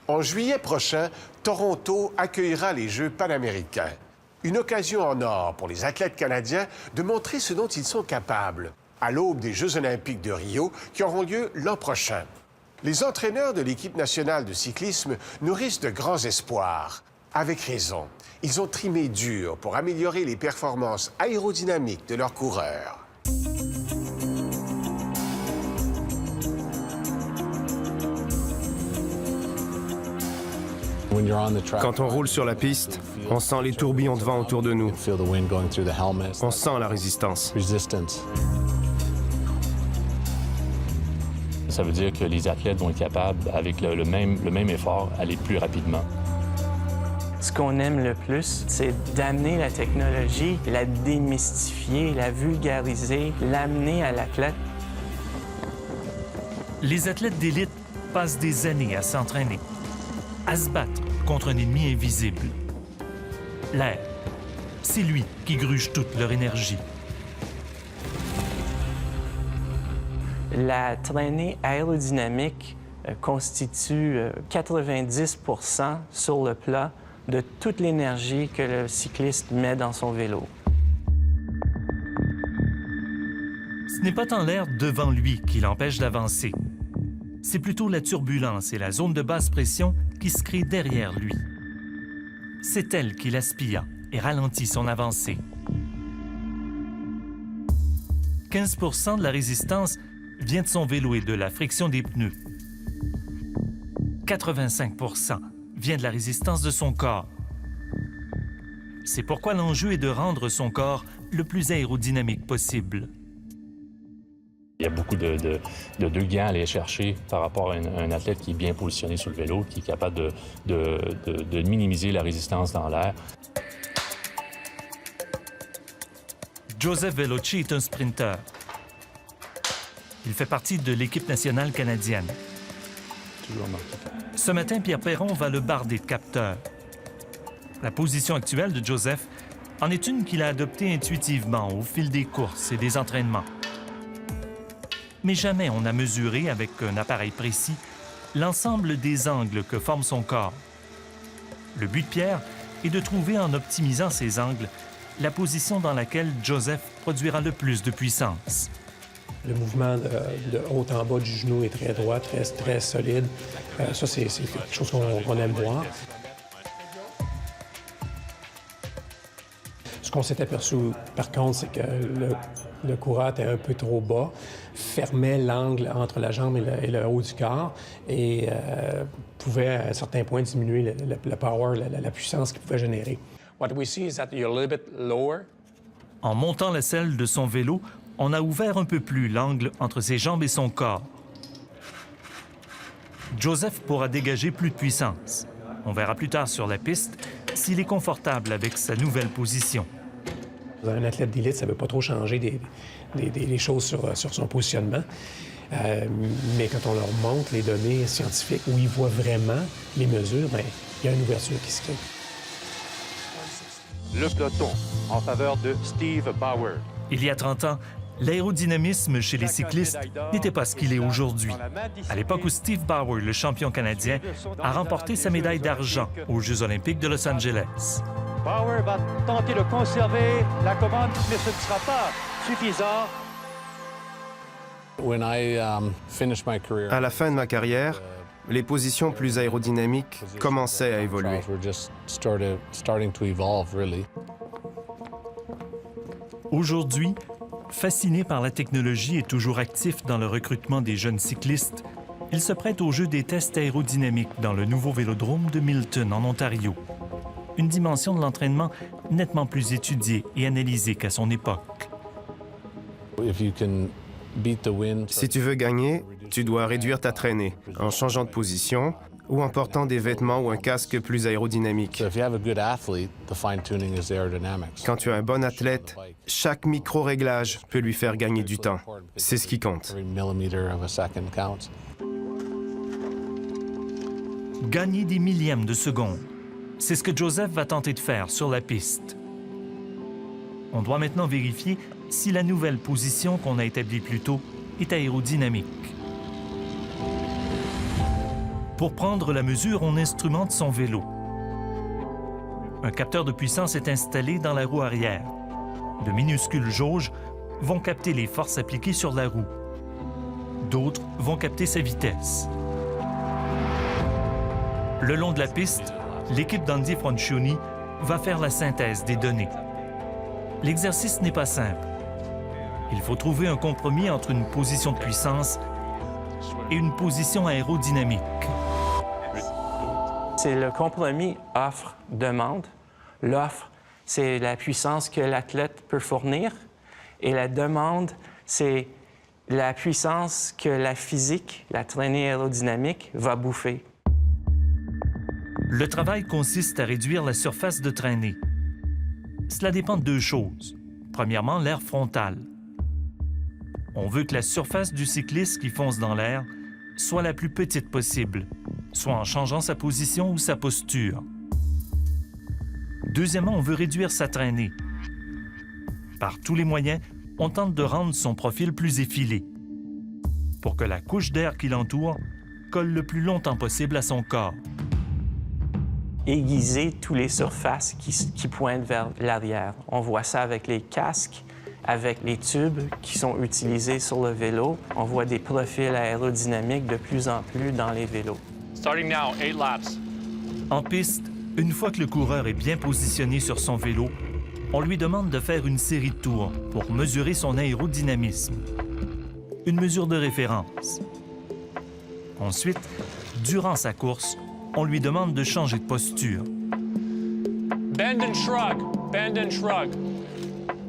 En juillet prochain, Toronto accueillera les Jeux panaméricains. Une occasion en or pour les athlètes canadiens de montrer ce dont ils sont capables, à l'aube des Jeux olympiques de Rio qui auront lieu l'an prochain. Les entraîneurs de l'équipe nationale de cyclisme nourrissent de grands espoirs. Avec raison, ils ont trimé dur pour améliorer les performances aérodynamiques de leurs coureurs. Quand on roule sur la piste, on sent les tourbillons de vent autour de nous. On sent la résistance. Ça veut dire que les athlètes vont être capables, avec le même effort, aller plus rapidement. Ce qu'on aime le plus, c'est d'amener la technologie, la démystifier, la vulgariser, l'amener à l'athlète. Les athlètes d'élite passent des années à s'entraîner, à se battre contre un ennemi invisible. L'air, c'est lui qui gruge toute leur énergie. La traînée aérodynamique constitue 90 % sur le plat de toute l'énergie que le cycliste met dans son vélo. Ce n'est pas tant l'air devant lui qui l'empêche d'avancer. C'est plutôt la turbulence et la zone de basse pression qui se créent derrière lui. C'est elle qui l'aspire et ralentit son avancée. 15 % de la résistance vient de son vélo et de la friction des pneus. 85 % vient de la résistance de son corps. C'est pourquoi l'enjeu est de rendre son corps le plus aérodynamique possible. Il y a beaucoup de gains à aller chercher par rapport à un athlète qui est bien positionné sur le vélo, qui est capable de minimiser la résistance dans l'air. Joseph Veloci est un sprinteur. Il fait partie de l'équipe nationale canadienne. Ce matin, Pierre Perron va le barder de capteurs. La position actuelle de Joseph en est une qu'il a adoptée intuitivement au fil des courses et des entraînements. Mais jamais on n'a mesuré, avec un appareil précis, l'ensemble des angles que forme son corps. Le but de Pierre est de trouver, en optimisant ces angles, la position dans laquelle Joseph produira le plus de puissance. Le mouvement de haut en bas du genou est très droit, très solide. Ça, c'est quelque chose qu'on aime voir. Ce qu'on s'est aperçu, par contre, c'est que le coureur était un peu trop bas, fermait l'angle entre la jambe et le haut du corps et pouvait, à un certain point, diminuer le power, la puissance qu'il pouvait générer. What we see is that you're a little bit lower. En montant la selle de son vélo, on a ouvert un peu plus l'angle entre ses jambes et son corps. Joseph pourra dégager plus de puissance. On verra plus tard sur la piste s'il est confortable avec sa nouvelle position. Un athlète d'élite, ça ne veut pas trop changer des choses sur son positionnement. Mais quand on leur montre les données scientifiques où ils voient vraiment les mesures, bien, il y a une ouverture qui se crée. Le peloton en faveur de Steve Bauer. Il y a 30 ans, l'aérodynamisme chez les cyclistes n'était pas ce qu'il est aujourd'hui. À l'époque où Steve Bauer, le champion canadien, a remporté sa médaille d'argent aux Jeux olympiques de Los Angeles. Bauer va tenter de conserver la commande, mais ce ne sera pas suffisant. À la fin de ma carrière, les positions plus aérodynamiques commençaient à évoluer. Aujourd'hui, fasciné par la technologie et toujours actif dans le recrutement des jeunes cyclistes, il se prête au jeu des tests aérodynamiques dans le nouveau vélodrome de Milton, en Ontario. Une dimension de l'entraînement nettement plus étudiée et analysée qu'à son époque. Si tu veux gagner, tu dois réduire ta traînée en changeant de position ou en portant des vêtements ou un casque plus aérodynamique. Quand tu as un bon athlète, chaque micro-réglage peut lui faire gagner du temps. C'est ce qui compte. Gagner des millièmes de seconde. C'est ce que Joseph va tenter de faire sur la piste. On doit maintenant vérifier si la nouvelle position qu'on a établie plus tôt est aérodynamique. Pour prendre la mesure, on instrumente son vélo. Un capteur de puissance est installé dans la roue arrière. De minuscules jauges vont capter les forces appliquées sur la roue. D'autres vont capter sa vitesse. Le long de la piste, l'équipe d'Andy Francioni va faire la synthèse des données. L'exercice n'est pas simple. Il faut trouver un compromis entre une position de puissance et une position aérodynamique. C'est le compromis offre-demande. L'offre, c'est la puissance que l'athlète peut fournir. Et la demande, c'est la puissance que la physique, la traînée aérodynamique, va bouffer. Le travail consiste à réduire la surface de traînée. Cela dépend de deux choses. Premièrement, l'air frontal. On veut que la surface du cycliste qui fonce dans l'air soit la plus petite possible, soit en changeant sa position ou sa posture. Deuxièmement, on veut réduire sa traînée. Par tous les moyens, on tente de rendre son profil plus effilé, pour que la couche d'air qui l'entoure colle le plus longtemps possible à son corps. Aiguiser toutes les surfaces qui pointent vers l'arrière. On voit ça avec les casques, avec les tubes qui sont utilisés sur le vélo. On voit des profils aérodynamiques de plus en plus dans les vélos. Starting now, 8 laps. En piste, une fois que le coureur est bien positionné sur son vélo, on lui demande de faire une série de tours pour mesurer son aérodynamisme. Une mesure de référence. Ensuite, durant sa course, on lui demande de changer de posture. Bend and shrug. Bend and shrug.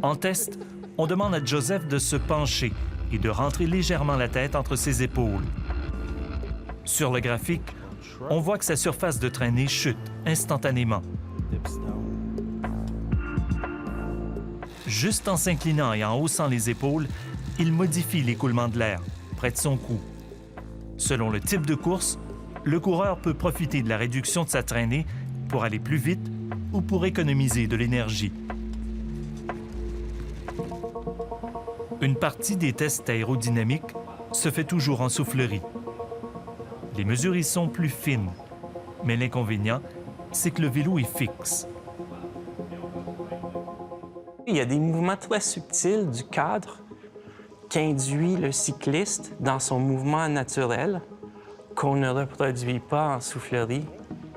En test, on demande à Joseph de se pencher et de rentrer légèrement la tête entre ses épaules. Sur le graphique, on voit que sa surface de traînée chute instantanément. Juste en s'inclinant et en haussant les épaules, il modifie l'écoulement de l'air près de son cou. Selon le type de course, le coureur peut profiter de la réduction de sa traînée pour aller plus vite ou pour économiser de l'énergie. Une partie des tests aérodynamiques se fait toujours en soufflerie. Les mesures y sont plus fines, mais l'inconvénient, c'est que le vélo est fixe. Il y a des mouvements très subtils du cadre qu'induit le cycliste dans son mouvement naturel qu'on ne reproduit pas en soufflerie.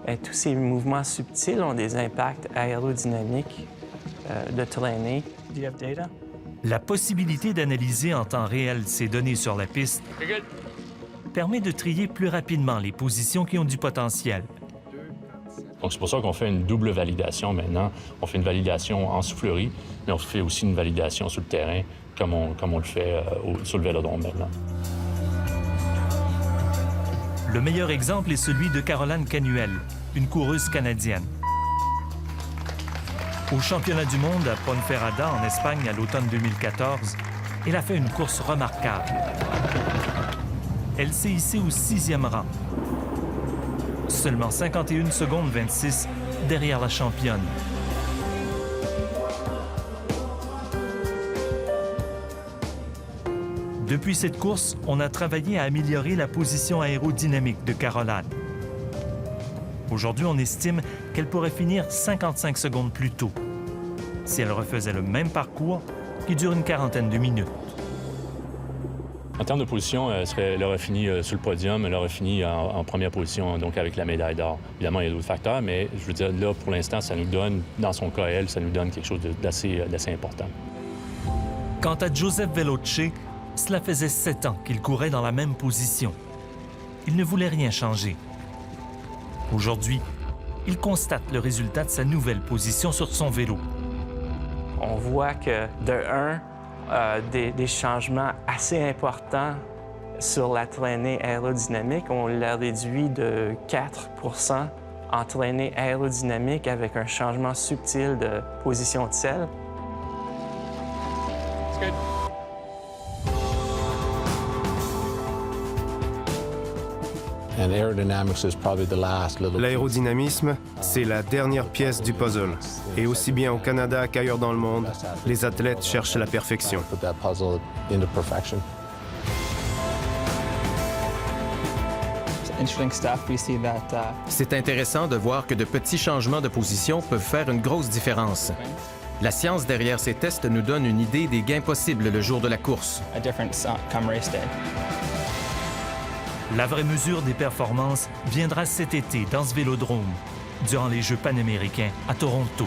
Et tous ces mouvements subtils ont des impacts aérodynamiques de traînée. Do you have data? La possibilité d'analyser en temps réel ces données sur la piste permet de trier plus rapidement les positions qui ont du potentiel. Donc, c'est pour ça qu'on fait une double validation maintenant. On fait une validation en soufflerie, mais on fait aussi une validation sur le terrain, comme on le fait sur le vélodrome maintenant. Le meilleur exemple est celui de Caroline Canuel, une coureuse canadienne. Au championnat du monde à Ponferrada, en Espagne, à l'automne 2014, elle a fait une course remarquable. Elle s'est hissée au 6e rang. Seulement 51 secondes 26 derrière la championne. Depuis cette course, on a travaillé à améliorer la position aérodynamique de Caroline. Aujourd'hui, on estime qu'elle pourrait finir 55 secondes plus tôt, si elle refaisait le même parcours qui dure une quarantaine de minutes. En termes de position, elle aurait fini sur le podium, elle aurait fini en première position, donc avec la médaille d'or. Évidemment, il y a d'autres facteurs, mais je veux dire, là, pour l'instant, ça nous donne, dans son cas, elle, ça nous donne quelque chose d'assez important. Quant à Joseph Veloce, cela faisait 7 ans qu'il courait dans la même position. Il ne voulait rien changer. Aujourd'hui, il constate le résultat de sa nouvelle position sur son vélo. On voit que, des changements assez importants sur la traînée aérodynamique. On l'a réduit de 4 % en traînée aérodynamique avec un changement subtil de position de selle. It's good. L'aérodynamisme, c'est la dernière pièce du puzzle. Et aussi bien au Canada qu'ailleurs dans le monde, les athlètes cherchent la perfection. C'est intéressant de voir que de petits changements de position peuvent faire une grosse différence. La science derrière ces tests nous donne une idée des gains possibles le jour de la course. La vraie mesure des performances viendra cet été dans ce vélodrome, durant les Jeux panaméricains à Toronto.